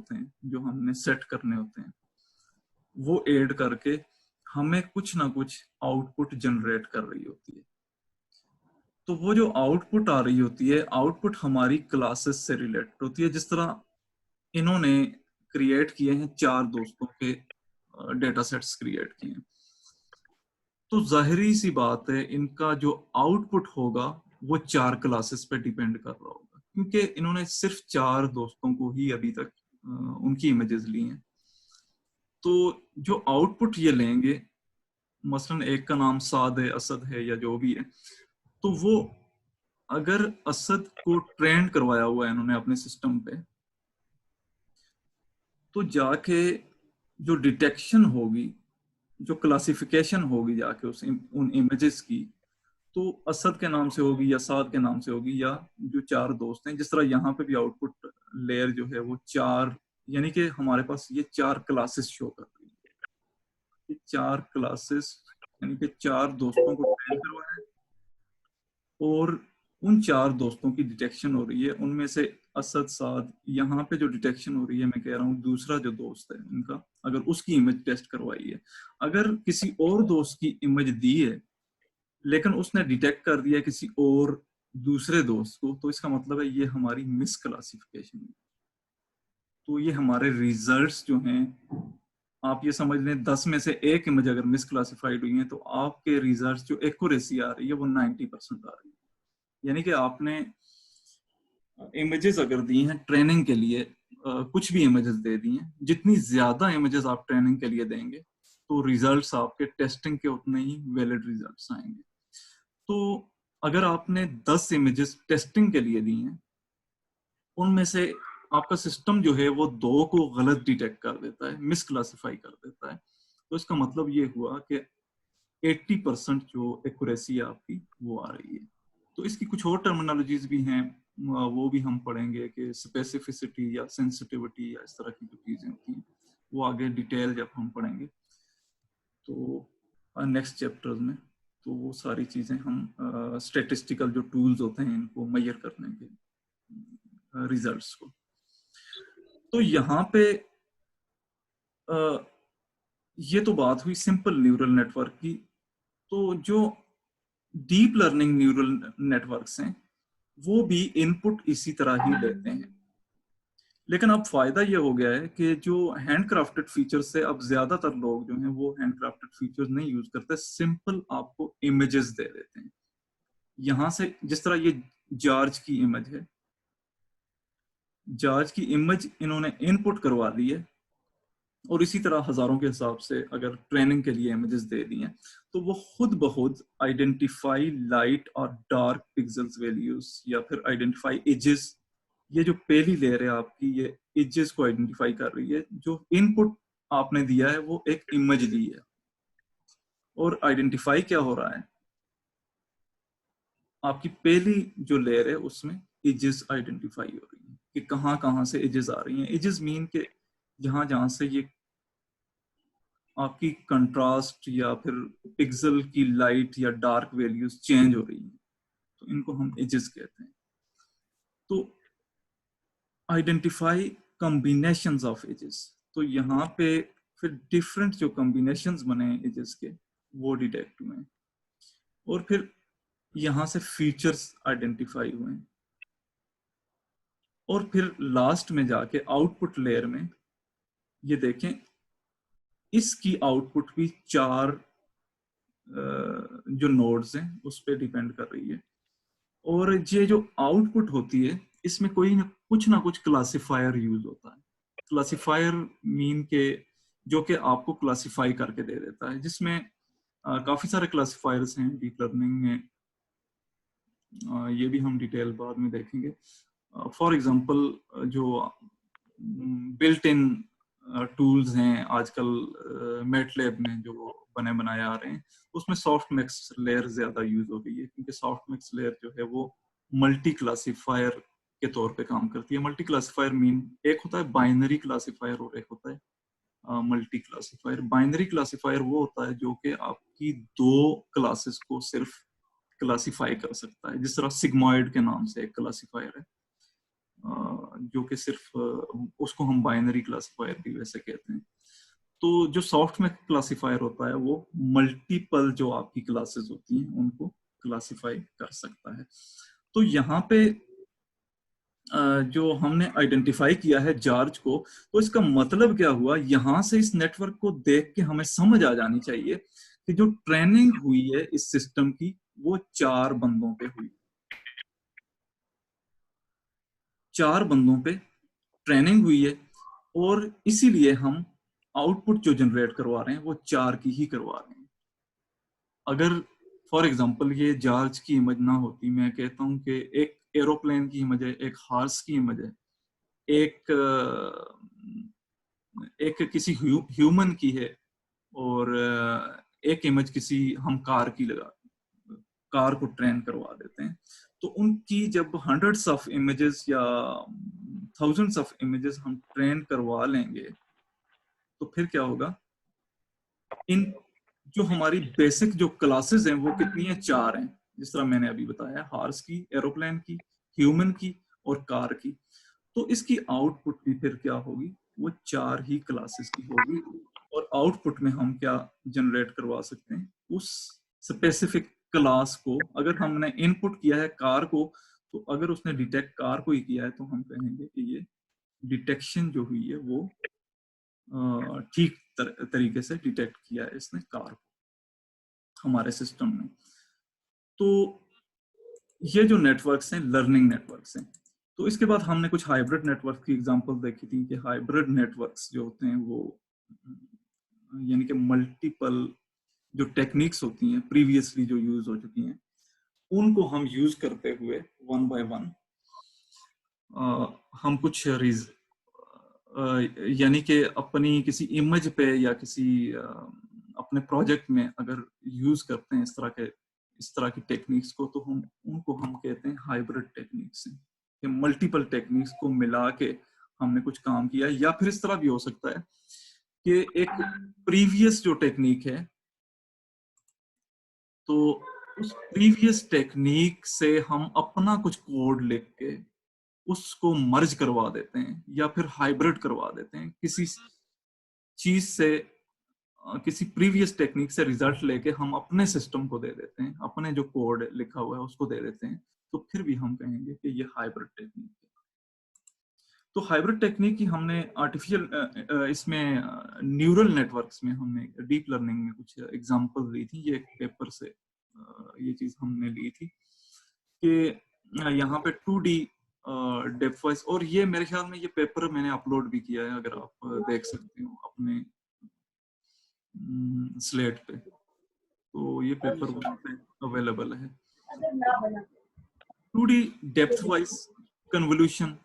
होते हैं जो हमने सेट करने होते हैं, वो ऐड करके हमें कुछ ना कुछ आउटपुट जनरेट कर रही होती है। तो वो जो आउटपुट आ रही होती है, आउटपुट हमारी क्लासेस से रिलेटेड होती है। जिस तरह इन्होंने क्रिएट किए हैं 4 दोस्तों के डेटा सेट्स क्रिएट किए हैं, तो जाहिरी सी बात है इनका जो आउटपुट होगा वो 4 क्लासेस पे डिपेंड कर रहा होगा, क्योंकि इन्होंने सिर्फ 4 दोस्तों को ही अभी तक उनकी इमेजेस ली हैं। तो जो आउटपुट ये लेंगे, मसलन एक का नाम साद है, असद है, या जो भी है, तो वो अगर असद को ट्रेन करवाया हुआ है इन्होंने अपने सिस्टम पे, तो जाके जो डिटेक्शन होगी, जो क्लासिफिकेशन होगी जाके उन इमेजेस की, तो असद के नाम से होगी या साद के नाम से होगी, या जो 4 दोस्त हैं। जिस तरह यहाँ पे भी आउटपुट लेयर जो है वो 4, यानी कि हमारे पास ये 4 क्लासेस शो कर रही है। ये 4 क्लासेस यानी कि 4 दोस्तों को ट्रेन करवाया है, और उन 4 दोस्तों की डिटेक्शन हो रही है। उनमें से असद, साद, यहाँ पे जो डिटेक्शन हो रही है, मैं कह रहा हूँ दूसरा जो दोस्त है उनका, अगर उसकी इमेज टेस्ट करवाई है, अगर किसी और दोस्त की इमेज दी है लेकिन उसने डिटेक्ट कर दिया किसी और दूसरे दोस्त को, तो इसका मतलब है ये हमारी मिस क्लासिफिकेशन है। तो ये हमारे रिजल्ट्स जो हैं, आप ये समझ लें 10 में से 1 इमेज अगर मिस क्लासिफाइड हुई है, तो आपके रिजल्ट्स जो एक्यूरेसी आ रही है वो 90% आ रही है। यानी कि आपने इमेजेस अगर दी हैं ट्रेनिंग के लिए, कुछ भी इमेजेस दे दी हैं, जितनी ज्यादा इमेजेस आप ट्रेनिंग के लिए देंगे, तो रिजल्ट्स आपके टेस्टिंग के उतने ही वैलिड रिजल्ट्स आएंगे। तो अगर आपने 10 इमेजेस टेस्टिंग के लिए दी हैं, उनमें से आपका सिस्टम जो है वो 2 को गलत डिटेक्ट कर देता है, मिस क्लासिफाई कर देता है, तो इसका मतलब ये हुआ कि 80% जो एक्यूरेसी आपकी वो आ रही है। तो इसकी कुछ और टर्मिनोलॉजीज भी हैं, वो भी हम पढ़ेंगे कि स्पेसिफिसिटी या सेंसिटिविटी या इस तरह की जो चीजें होती हैं, वो आगे डिटेल जब हम पढ़ेंगे तो नेक्स्ट चैप्टर्स में, तो वो सारी चीजें हम स्टैटिस्टिकल जो टूल्स होते हैं इनको मेजर करने के रिजल्ट्स को। तो यहाँ पे ये तो बात हुई सिंपल न्यूरल नेटवर्क की। तो जो डीप लर्निंग न्यूरल नेटवर्क्स हैं वो भी इनपुट इसी तरह ही लेते हैं, लेकिन अब फायदा ये हो गया है कि जो हैंडक्राफ्टेड फीचर्स से अब ज्यादातर लोग जो हैं वो हैंडक्राफ्टेड फीचर्स नहीं यूज करते, सिंपल आपको इमेजेस दे देते हैं। यहां से जिस तरह ये जॉर्ज की इमेज है, जॉर्ज की इमेज इन्होंने इनपुट करवा दी है, और इसी तरह हजारों के हिसाब से अगर ट्रेनिंग के लिए इमेजेस दे दी हैं, तो वो खुद ब खुद आइडेंटिफाई लाइट और डार्क पिक्सल्स वैल्यूज, या फिर आइडेंटिफाई एजेस, ये जो पहली लेयर है आपकी, ये एजेस को आइडेंटिफाई कर रही है। जो इनपुट आपने दिया है वो एक इमेज दी है, और आइडेंटिफाई क्या हो रहा है, आपकी पहली जो लेयर है उसमें एजेस आइडेंटिफाई हो रही है कि कहाँ कहाँ से एजेस आ रही हैं। एजेस मीन के जहां जहां से ये आपकी कंट्रास्ट या फिर पिक्सल की लाइट या डार्क वैल्यूज चेंज हो रही हैं, तो इनको हम एजेस कहते हैं। तो आइडेंटिफाई कॉम्बिनेशंस ऑफ एजेस, तो यहाँ पे फिर डिफरेंट जो कॉम्बिनेशंस बने हैं एजेस के वो डिटेक्ट हुए हैं, और फिर यहाँ से फीचर्स आइडेंटिफाई हुए हैं, और फिर लास्ट में जाके आउटपुट लेयर में ये देखें, इसकी आउटपुट भी 4 जो नोड्स हैं उस पर डिपेंड कर रही है। और ये जो आउटपुट होती है इसमें कोई ना कुछ क्लासिफायर यूज होता है। क्लासिफायर मीन के जो कि आपको क्लासिफाई करके दे देता है, जिसमें काफी सारे क्लासिफायर्स हैं डीप लर्निंग में, ये भी हम डिटेल बाद में देखेंगे। फॉर एग्जांपल जो बिल्ट इन टूल्स हैं आजकल मैटलैब में जो बने बनाए आ रहे हैं, उसमें सॉफ्ट मिक्स लेयर ज्यादा यूज हो गई है, क्योंकि सॉफ्ट मिक्स लेयर जो है वो मल्टी क्लासिफायर के तौर पे काम करती है। मल्टी क्लासिफायर मीन एक होता है बाइनरी क्लासिफायर और एक होता है मल्टी क्लासिफायर। बाइनरी क्लासिफायर वो होता है जो कि आपकी 2 क्लासेस को सिर्फ क्लासिफाई कर सकता है, जिस तरह सिग्मॉइड के नाम से एक क्लासिफायर है, जो कि सिर्फ उसको हम बाइनरी क्लासिफायर भी वैसे कहते हैं। तो जो सॉफ्ट में क्लासिफायर होता है वो मल्टीपल जो आपकी क्लासेस होती हैं उनको क्लासिफाई कर सकता है। तो यहाँ पे जो हमने आइडेंटिफाई किया है चार्ज को, तो इसका मतलब क्या हुआ, यहां से इस नेटवर्क को देख के हमें समझ आ जानी चाहिए कि जो ट्रेनिंग हुई है इस सिस्टम की वो 4 बंदों पे हुई, 4 बंदों पे ट्रेनिंग हुई है, और इसीलिए हम आउटपुट जो जनरेट करवा रहे हैं वो 4 की ही करवा रहे हैं। अगर फॉर एग्जांपल ये जहाज की इमेज ना होती, मैं कहता हूं कि एक एरोप्लेन की इमेज है, एक हॉर्स की इमेज है, एक एक किसी ह्यूमन की है, और एक इमेज किसी हम कार की लगा, कार को ट्रेन करवा देते हैं, तो उनकी जब हंड्रेड्स ऑफ इमेजेस या थाउजेंड्स ऑफ इमेजेस हम ट्रेन करवा लेंगे तो फिर क्या होगा, इन जो हमारी बेसिक जो क्लासेस हैं वो कितनी है, 4 हैं, जिस तरह मैंने अभी बताया, हॉर्स की, एरोप्लेन की, ह्यूमन की और कार की। तो इसकी आउटपुट भी फिर क्या होगी, वो 4 ही क्लासेस की होगी, और आउटपुट में हम क्या जनरेट करवा सकते हैं, उस स्पेसिफिक क्लास को। अगर हमने इनपुट किया है कार को, तो अगर उसने डिटेक्ट कार को ही किया है तो हम कहेंगे कि ये डिटेक्शन जो हुई है वो ठीक तरीके से डिटेक्ट किया है इसने कार को हमारे सिस्टम में। तो ये जो नेटवर्क्स हैं लर्निंग नेटवर्क्स हैं। तो इसके बाद हमने कुछ हाइब्रिड नेटवर्क की एग्जांपल देखी थी कि हाइब्रिड नेटवर्क्स जो होते हैं वो यानी कि मल्टीपल जो टेक्निक्स होती हैं प्रीवियसली जो यूज हो चुकी हैं उनको हम यूज करते हुए वन बाय वन हम कुछ यानी कि अपनी किसी इमेज पे या किसी अपने प्रोजेक्ट में अगर यूज करते हैं इस तरह की टेक्निक्स को, तो हम उनको हम कहते हैं हाइब्रिड टेक्निक्स। मल्टीपल टेक्निक्स को मिला के हमने कुछ काम किया, या फिर इस तरह भी हो सकता है कि एक प्रीवियस जो टेक्निक है, तो उस प्रीवियस टेक्निक से हम अपना कुछ कोड लिख के उसको मर्ज करवा देते हैं या फिर हाइब्रिड करवा देते हैं किसी चीज से, किसी प्रीवियस टेक्निक से रिजल्ट लेके हम अपने सिस्टम को दे देते हैं, अपने जो कोड लिखा हुआ है उसको दे देते हैं, तो फिर भी हम कहेंगे कि ये हाइब्रिड टेक्निक है। तो हाइब्रिड टेक्निक की हमने आर्टिफिशियल इसमें न्यूरल नेटवर्क्स में हमने डीप लर्निंग में कुछ एग्जांपल ली थी, ये एक पेपर से ये चीज हमने ली थी कि यहाँ पे 2D डेप्थ वाइज, और ये मेरे ख्याल में ये पेपर मैंने अपलोड भी किया है, अगर आप देख सकते हो अपने स्लेट पे, तो ये पेपर वहाँ पे अवेलेबल है। 2D डेप्थ वाइज कन्वोल्यूशन,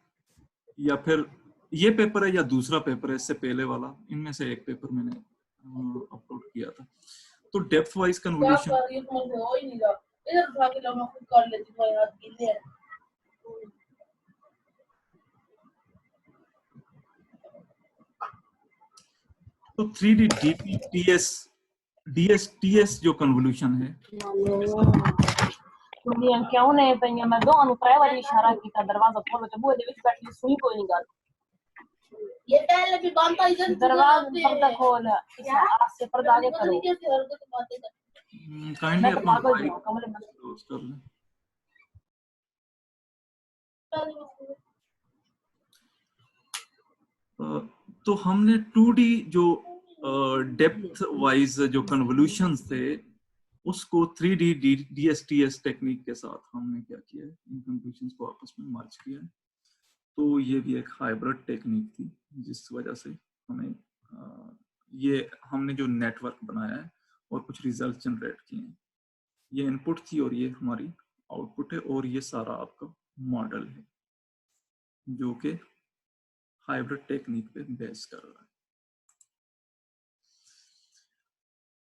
या फिर ये पेपर है या दूसरा पेपर है इससे पहले वाला, इनमें से एक पेपर मैंने अपलोड किया था। तो डेप्थ वाइज कन्वोल्यूशन, तो 3D DPTS DSTS जो कन्वोल्यूशन है, क्यों नहीं पईया मैं दो अनुप्राय वाली इशारा किया दरवाजा खोलो तो वो दे विच बैठी सुनी कोई नहीं गल ये पहले भी काम था इधर दरवाजा पर्दा खोल इस से पर्दा आगे करो काइंडली अपना माइक क्लोज कर लें। तो हमने 2D जो डेप्थ वाइज जो कन्वोल्यूशंस थे उसको 3D DSTS टेक्निक के साथ हमने क्या किया है, इन कन्वोल्यूशंस को आपस में मर्ज किया है। तो ये भी एक हाइब्रिड टेक्निक थी जिस वजह से हमें ये हमने जो नेटवर्क बनाया है और कुछ रिजल्ट जनरेट किए हैं, ये इनपुट थी और ये हमारी आउटपुट है, और ये सारा आपका मॉडल है जो कि हाइब्रिड टेक्निक पे बेस कर रहा है।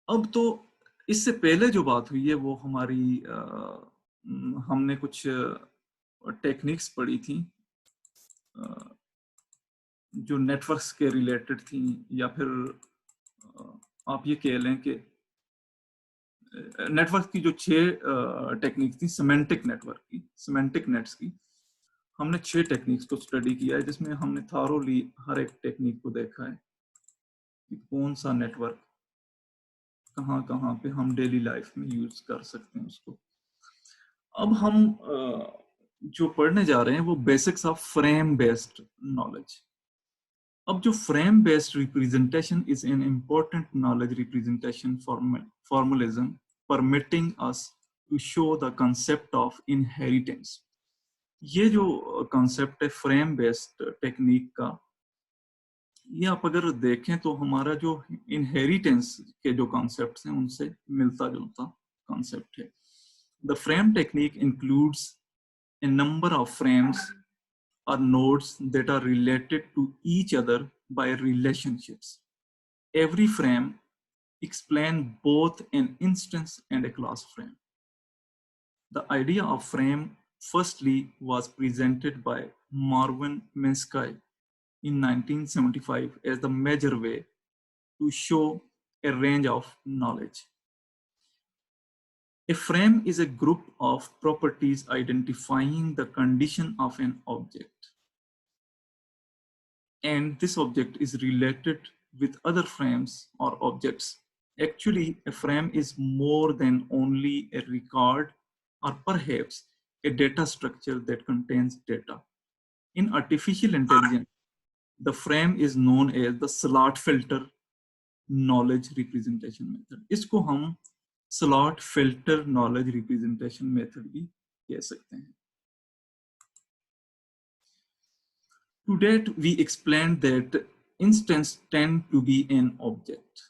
अब तो इससे पहले जो बात हुई है वो हमारी हमने कुछ टेक्निक्स पढ़ी थी जो नेटवर्क्स के रिलेटेड थी, या फिर आप ये कह लें कि नेटवर्क की जो 6 टेक्निक थी सिमेंटिक नेटवर्क की, सिमेंटिक नेट्स की, हमने 6 टेक्निक्स को स्टडी किया है, जिसमें हमने थारोली हर एक टेक्निक को देखा है कि कौन सा नेटवर्क कहाँ कहाँ पे हम डेली लाइफ में यूज कर सकते हैं उसको। अब हम जो पढ़ने जा रहे हैं वो basics of frame based knowledge. अब जो frame based representation is an important knowledge representation formalism permitting us to show the concept of inheritance। ये जो कंसेप्ट है फ्रेम बेस्ड टेक्निक का, ये आप अगर देखें तो हमारा जो इनहेरिटेंस के जो कॉन्सेप्ट्स हैं उनसे मिलता जुलता कॉन्सेप्ट है। The frame technique includes a number of frames or nodes that are related to each other by relationships. Every frame explains both an instance and a class frame. The idea of frame firstly was presented by Marvin Minsky in 1975 as the major way to show a range of knowledge. A frame is a group of properties identifying the condition of an object. And this object is related with other frames or objects. Actually, a frame is more than only a record or perhaps a data structure that contains data. In artificial intelligence, the frame is known as the slot filter knowledge representation method. इसको हम slot filter knowledge representation method भी कह सकते हैं। To that, we explained that instance tend to be an object।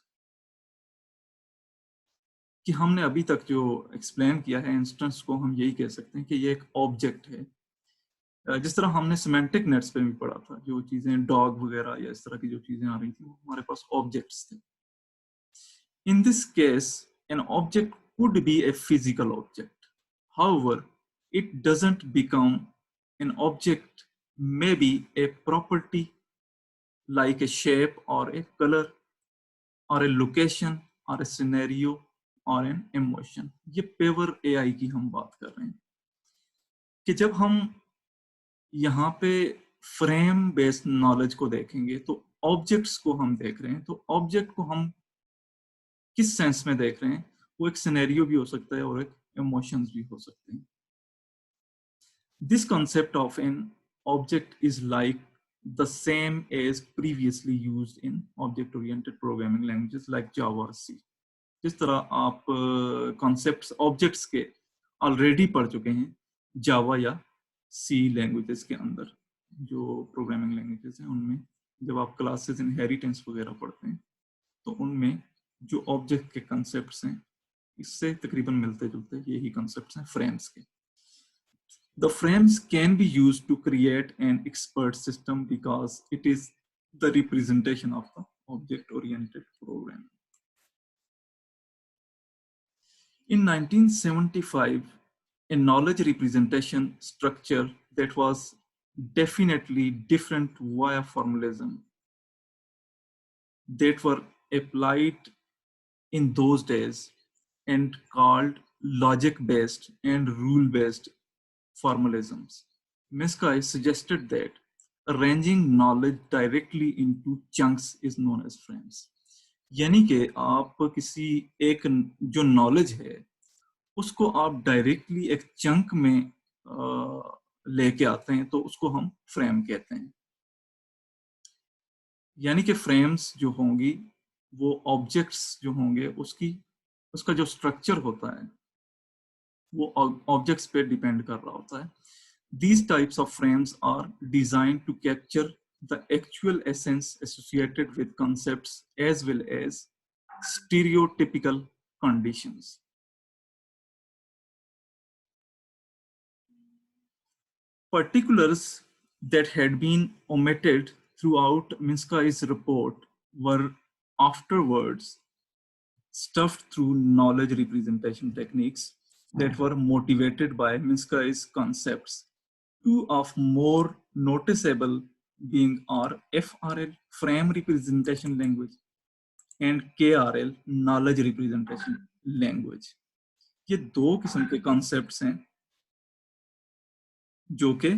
कि हमने अभी तक जो एक्सप्लेन किया है इंस्टेंस को हम यही कह सकते हैं कि ये एक ऑब्जेक्ट है। जिस तरह हमने सिमेंटिक नेट्स पे भी पढ़ा था, जो चीजें डॉग वगैरह या इस तरह की जो चीजें आ रही थी वो हमारे पास ऑब्जेक्ट्स थे। In this case, an object could be a physical object. However, it doesn't become an object, maybe a property like a shape or a color or a location or a scenario or an emotion। ये pure AI की हम बात कर रहे हैं कि जब हम यहाँ पे फ्रेम बेस्ड नॉलेज को देखेंगे तो ऑब्जेक्ट्स को हम देख रहे हैं, तो ऑब्जेक्ट को हम किस सेंस में देख रहे हैं, वो एक सिनेरियो भी हो सकता है और एक इमोशंस भी हो सकते हैं। This concept of an object is like the same as previously used in object oriented programming languages like Java और सी। जिस तरह आप कॉन्सेप्ट्स ऑब्जेक्ट्स के ऑलरेडी पढ़ चुके हैं जावा या सी लैंग्वेजेस के अंदर, जो प्रोग्रामिंग लैंग्वेजेस हैं उनमें जब आप क्लासेस इनहेरिटेंस वगैरह पढ़ते हैं तो उनमें जो ऑब्जेक्ट के कंसेप्ट्स हैं इससे तकरीबन मिलते जुलते यही कंसेप्ट्स हैं फ्रेम्स के। The frames can be used to create an expert system because it is the representation of the object-oriented programming. In 1975, a knowledge representation structure that was definitely different via formalism that were applied in those days and called logic-based and rule-based formalisms. Minsky suggested that arranging knowledge directly into chunks is known as frames। यानी कि आप किसी एक जो knowledge है उसको आप directly एक चंक में लेके आते हैं तो उसको हम फ्रेम कहते हैं। यानी कि फ्रेम्स जो होंगी वो ऑब्जेक्ट्स जो होंगे उसका जो स्ट्रक्चर होता है वो ऑब्जेक्ट्स पे डिपेंड कर रहा होता है। These types of frames are designed to capture the actual essence associated with concepts as well as stereotypical conditions। Particulars that had been omitted throughout Minsky's report were afterwards stuffed through knowledge representation techniques that were motivated by Minsky's concepts. Two of more noticeable being are FRL, frame representation language, and KRL, knowledge representation language। ये दो किस्म के concepts हैं जो कि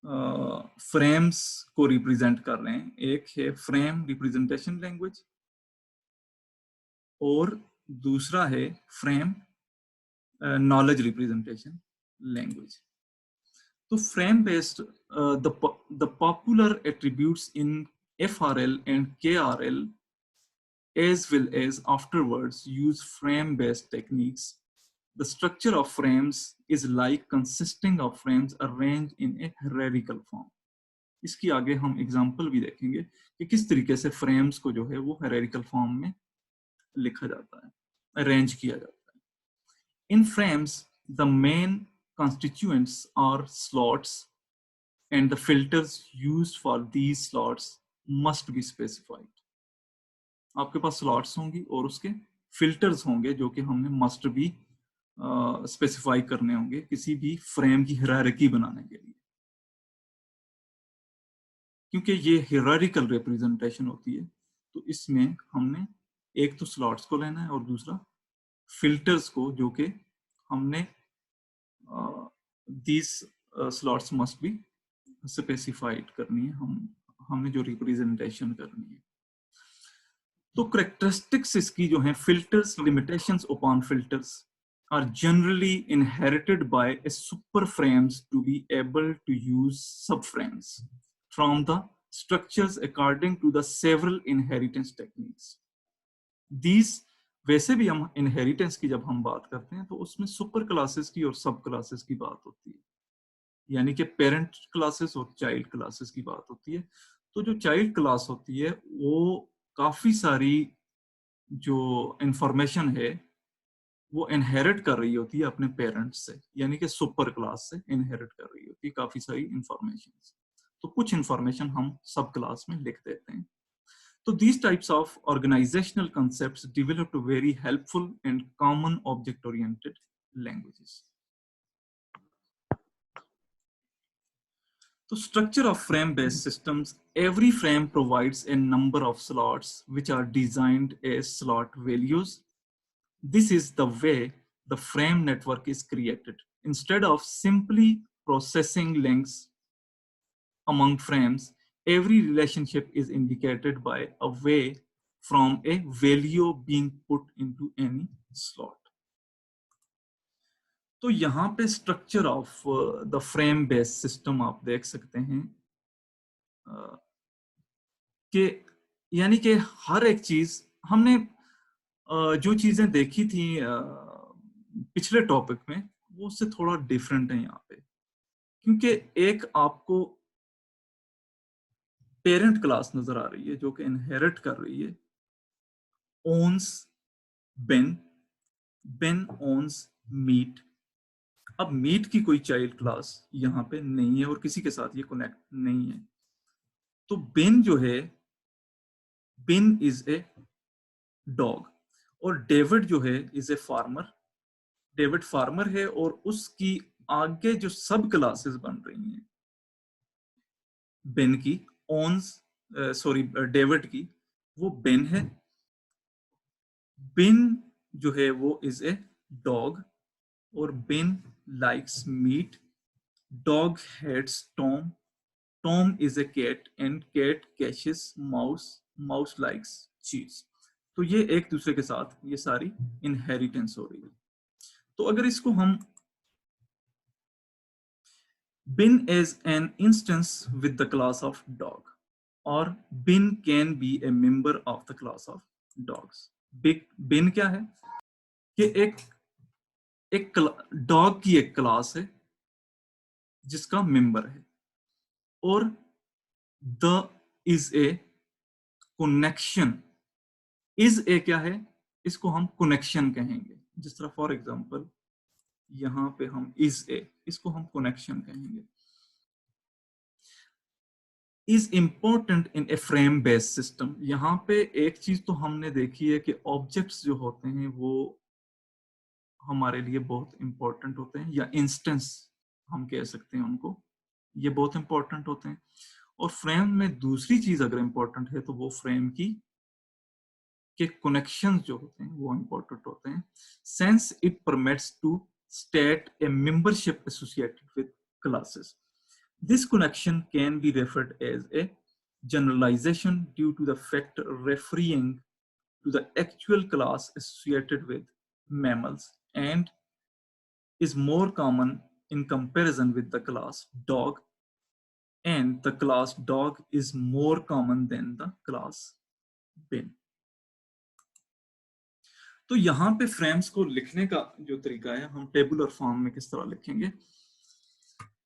frames को represent कर रहे हैं। एक है फ्रेम रिप्रेजेंटेशन लैंग्वेज और दूसरा है फ्रेम नॉलेज रिप्रेजेंटेशन लैंग्वेज। तो frame based the popular attributes in FRL and KRL as well as afterwards use frame based techniques. The structure of frames is like consisting of frames arranged in a hierarchical form. इसकी आगे हम example भी देखेंगे कि किस तरीके से frames को जो है वो हायरार्किकल फॉर्म में लिखा जाता है, अरेंज किया जाता है। In frames, the main constituents are slots and the filters used for these slots must be specified. आपके पास स्लॉट्स होंगी और उसके फिल्टर्स होंगे जो कि हमने मस्ट भी स्पेसिफाई करने होंगे किसी भी फ्रेम की हायरार्की बनाने के लिए, क्योंकि ये हायरार्किकल रिप्रेजेंटेशन होती है। तो इसमें हमने एक तो स्लॉट्स को लेना है और दूसरा फिल्टर्स को, जो कि हमने these slots must be specified करनी है, हमने जो रिप्रेजेंटेशन करनी है। तो करेक्टरिस्टिक्स इसकी जो है, filters, limitations upon filters are generally inherited by a superframes to be able to use subframes from the structures according to the several inheritance techniques. These, वैसे भी हम इनहेरिटेंस की जब हम बात करते हैं तो उसमें सुपर क्लासेस की और सब क्लासेस की बात होती है, यानी कि पेरेंट क्लासेस और चाइल्ड क्लासेस की बात होती है। तो जो चाइल्ड क्लास होती है वो काफी सारी जो इंफॉर्मेशन है वो इनहेरिट कर रही होती है अपने पेरेंट्स से, यानी कि सुपर क्लास से इनहेरिट कर रही होती है काफी सारी इंफॉर्मेशन। तो कुछ इंफॉर्मेशन हम सब क्लास में लिख देते हैं। तो these types of organizational concepts developed very helpful and common object-oriented languages. So structure of frame-based systems, every frame provides a number of slots which are designed as slot values. This is the way the frame network is created. Instead of simply processing links among frames, every relationship is indicated by a way from a value being put into any slot. तो यहाँ पे structure of the frame based system आप देख सकते हैं कि यानी कि हर एक चीज हमने जो चीजें देखी थी पिछले टॉपिक में वो उससे थोड़ा डिफरेंट है यहाँ पे, क्योंकि एक आपको पेरेंट क्लास नजर आ रही है जो कि इनहेरिट कर रही है owns Ben, Ben owns meat. अब मीट की कोई चाइल्ड क्लास यहाँ पे नहीं है और किसी के साथ ये कनेक्ट नहीं है। तो बेन जो है, बेन इज ए डॉग और डेविड जो है is a farmer. David farmer है और उसकी आगे जो सब क्लासेस बन रही हैं बेन की, ओन्स सॉरी डेविड की, वो बेन है। बेन जो है वो इज ए डॉग और Ben likes meat. Dog hates Tom, Tom is a cat and cat catches mouse, mouse likes cheese. तो ये एक दूसरे के साथ ये सारी इनहेरिटेंस हो रही है। तो अगर इसको हम bin is an instance with the class of dog or bin can be a member of the class of dogs. bin क्या है कि एक डॉग की एक क्लास है जिसका मेंबर है और the is a connection. Is a क्या है, इसको हम कनेक्शन कहेंगे। जिस तरह फॉर एग्जांपल यहाँ पे हम इज ए, इसको हम कनेक्शन कहेंगे। Is important in a frame based system. यहाँ पे एक चीज तो हमने देखी है कि ऑब्जेक्ट्स जो होते हैं वो हमारे लिए बहुत इंपॉर्टेंट होते हैं, या इंस्टेंस हम कह सकते हैं उनको, ये बहुत इंपॉर्टेंट होते हैं। और फ्रेम में दूसरी चीज अगर इंपॉर्टेंट है तो वो फ्रेम की के कनेक्शंस जो होते हैं वो इंपॉर्टेंट होते हैं, since it permits to state a membership associated with classes. This connection can be referred as a generalization due to the fact referring to the actual class associated with mammals and is more common in comparison with the class dog, and the class dog is more common than the class bin. तो यहाँ पे frames को लिखने का जो तरीका है, हम टेबुलर फॉर्म में किस तरह लिखेंगे,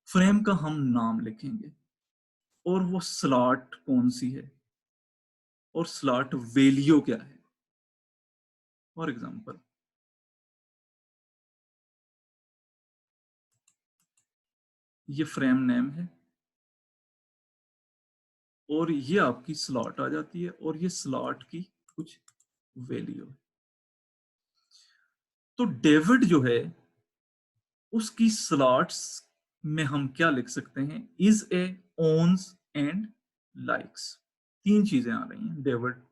फ्रेम का हम नाम लिखेंगे और वो स्लॉट कौन सी है और स्लॉट वैल्यू क्या है. फॉर एग्जांपल ये फ्रेम नेम है और ये आपकी स्लॉट आ जाती है और ये स्लॉट की कुछ वैल्यू है. तो डेविड जो है उसकी स्लॉट्स में हम क्या लिख सकते हैं, is a, owns and likes. 3 चीजें आ रही हैं डेविड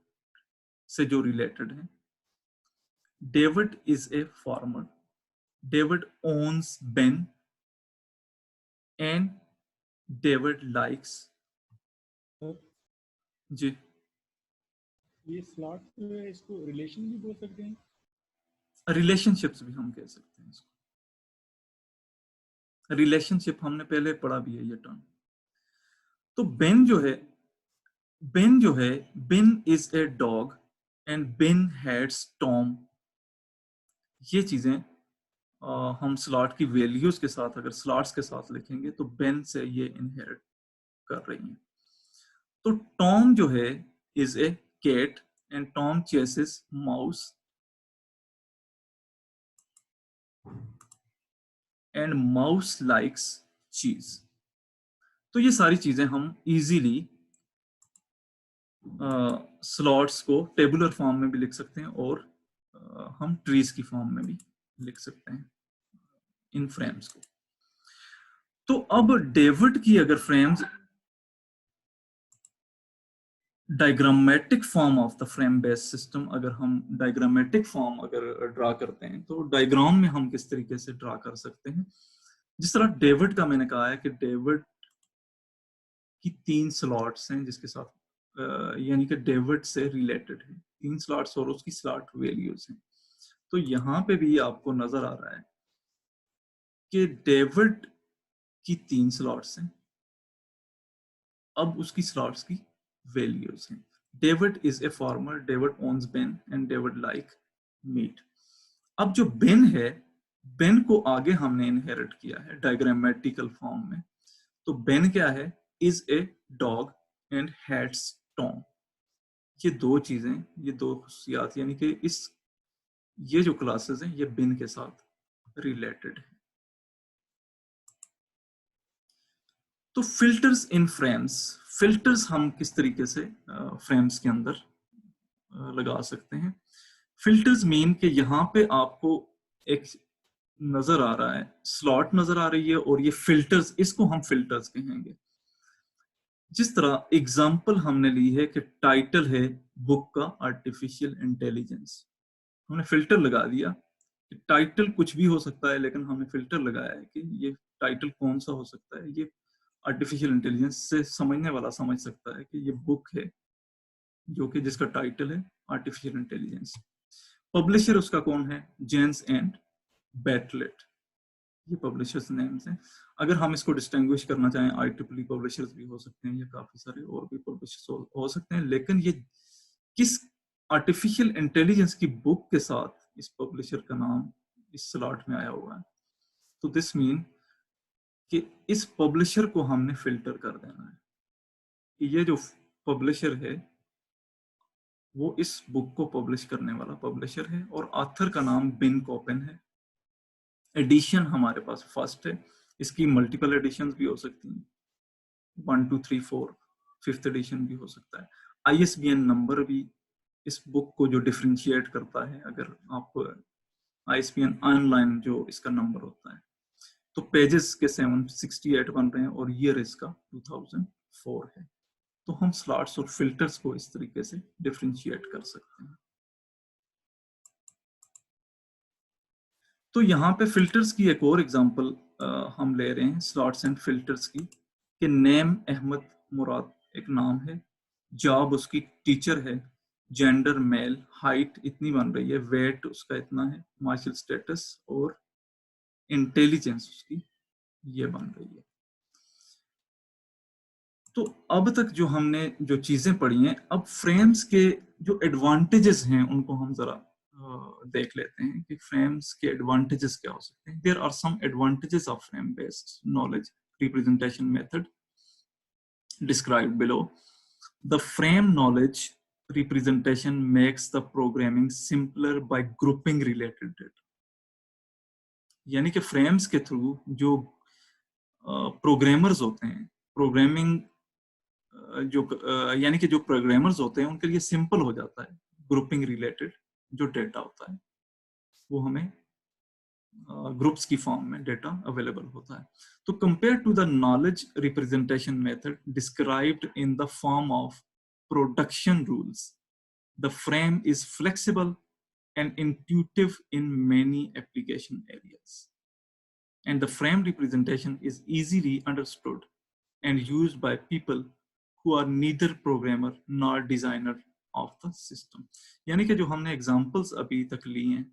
से जो रिलेटेड है. David is a farmer, David owns Ben and David likes. जी ये स्लॉट इसको रिलेशन भी बोल सकते हैं, रिलेशनशिप्स भी हम कह सकते हैं इसको. रिलेशनशिप हमने पहले पढ़ा भी है ये टर्म. तो बेन जो है, Ben is a dog and Ben hates Tom. ये चीजें हम स्लॉट की वैल्यूज के साथ, अगर स्लॉट्स के साथ लिखेंगे तो बेन से ये इनहेरिट कर रही हैं. तो टॉम जो है is a cat and Tom chases mouse and mouse likes cheese. तो ये सारी चीजें हम इजीली स्लॉट्स को टेबुलर फॉर्म में भी लिख सकते हैं और हम ट्रीज की फॉर्म में भी लिख सकते हैं इन फ्रेम्स को. तो अब डेविड की अगर frames diagrammatic form of the frame based system, अगर हम डायग्रामेटिक फॉर्म अगर ड्रा करते हैं तो डायग्राम में हम किस तरीके से ड्रा कर सकते हैं. जिस तरह डेविड का मैंने कहा है कि डेविड की 3 स्लॉट्स हैं जिसके साथ यानी कि डेविड से रिलेटेड है 3 स्लॉट्स और उसकी स्लॉट वैल्यूज हैं. तो यहाँ पे भी आपको नजर आ रहा है कि डेविड की 3 स्लॉट्स हैं, अब उसकी स्लॉट्स की वैल्यूज हैं. David is a farmer, David owns Ben and David like meat. अब जो बेन है, बेन को आगे हमने इनहेरिट किया है डायग्रामेटिकल फॉर्म में. तो बेन क्या है, is a dog and hates Tom. ये 2 चीजें, ये 2 खुशियात, यानी कि ये जो क्लासेस हैं ये बेन के साथ रिलेटेड है. तो फिल्टर्स इन फ्रेम्स, फिल्टर्स हम किस तरीके से फ्रेम्स के अंदर लगा सकते हैं. फिल्टर्स मीन कि यहाँ पे आपको एक नजर आ रहा है, स्लॉट नजर आ रही है और ये फिल्टर्स, इसको हम फिल्टर्स कहेंगे. जिस तरह एग्जांपल हमने ली है कि टाइटल है बुक का आर्टिफिशियल इंटेलिजेंस, हमने फिल्टर लगा दिया. टाइटल कुछ भी हो सकता है लेकिन हमने फिल्टर लगाया है कि ये टाइटल कौन सा हो सकता है. ये आर्टिफिशियल इंटेलिजेंस से समझने वाला समझ सकता है कि ये बुक है जो कि जिसका टाइटल है आर्टिफिशियल इंटेलिजेंस. पब्लिशर उसका कौन है, जेन्स एंड बैटलेट, ये पब्लिशर्स नेम्स हैं. अगर हम इसको डिस्टिंग्विश करना चाहें, IEEE पब्लिशर्स भी हो सकते हैं या काफी सारे और भी पब्लिशर्स हो सकते हैं, लेकिन ये किस आर्टिफिशियल इंटेलिजेंस की बुक के साथ इस पब्लिशर का नाम इस स्लॉट में आया हुआ है. तो दिस मीन कि इस पब्लिशर को हमने फिल्टर कर देना है कि ये जो पब्लिशर है वो इस बुक को पब्लिश करने वाला पब्लिशर है और ऑथर का नाम बिन कॉपेन है. एडिशन हमारे पास फर्स्ट है, इसकी मल्टीपल एडिशंस भी हो सकती हैं, 1 2 3 4 5th एडिशन भी हो सकता है. ISBN नंबर भी इस बुक को जो डिफरेंशिएट करता है, अगर आप ISBN ऑनलाइन जो इसका नंबर होता है. तो पेजेस के 768 बन रहे हैं और ईयर इसका 2004 है. तो हम स्लॉट्स और फिल्टर्स को इस तरीके से डिफरेंशिएट कर सकते हैं. तो यहाँ पे फिल्टर्स की एक और एग्जांपल हम ले रहे हैं स्लॉट्स एंड फिल्टर्स की. कि नेम अहमद मुराद एक नाम है, जॉब उसकी टीचर है, जेंडर मेल, हाइट इतनी बन रही है, वेट उसका इतना है, मार्शल स्टेटस और इंटेलिजेंस उसकी ये बन रही है। तो अब तक जो हमने जो चीजें पढ़ी हैं, अब फ्रेम्स के जो एडवांटेजेस हैं उनको हम जरा देख लेते हैं कि फ्रेम्स के एडवांटेजेस क्या हो सकते हैं। There are some advantages of frame based knowledge representation method described below. The frame knowledge representation makes the programming simpler by grouping related data. यानी कि फ्रेम्स के थ्रू जो प्रोग्रामर्स होते हैं, प्रोग्रामिंग जो यानी कि जो प्रोग्रामर्स होते हैं उनके लिए सिंपल हो जाता है ग्रुपिंग रिलेटेड जो डेटा होता है वो हमें ग्रुप्स की फॉर्म में डेटा अवेलेबल होता है। तो compare to the knowledge representation method described in the form of production rules, the frame is flexible and intuitive in many application areas, and the frame representation is easily understood and used by people who are neither programmer nor designer of the system. यानी कि जो हमने examples अभी तक ली हैं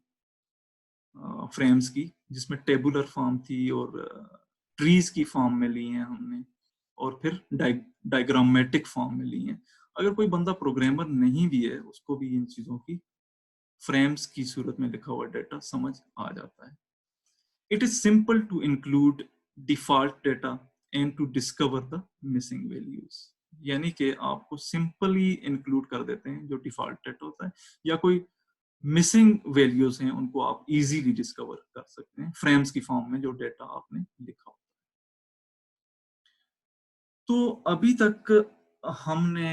frames की, जिसमें tabular form थी और ट्रीज की फॉर्म में ली हैं हमने, और फिर डायग्रामेटिक फॉर्म में ली हैं। अगर कोई बंदा प्रोग्रामर नहीं भी है उसको भी इन चीजों की फ्रेम्स की सूरत में लिखा हुआ डेटा समझ आ जाता है। It is simple to include default data and to discover the missing values. यानी कि आपको सिंपली इंक्लूड कर देते हैं जो डिफॉल्ट डेटा होता है, या कोई मिसिंग वैल्यूज हैं उनको आप इजीली डिस्कवर कर सकते हैं फ्रेम्स की फॉर्म में जो डेटा आपने लिखा होता है। तो अभी तक हमने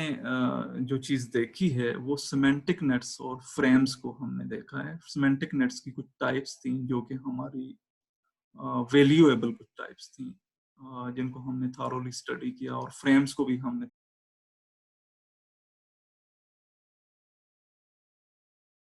जो चीज देखी है वो सिमेंटिक नेट्स और फ्रेम्स को हमने देखा है। सिमेंटिक नेट्स की कुछ टाइप्स थी जो कि हमारी वैल्यूएबल कुछ टाइप्स थी जिनको हमने थॉरोली स्टडी किया, और फ्रेम्स को भी हमने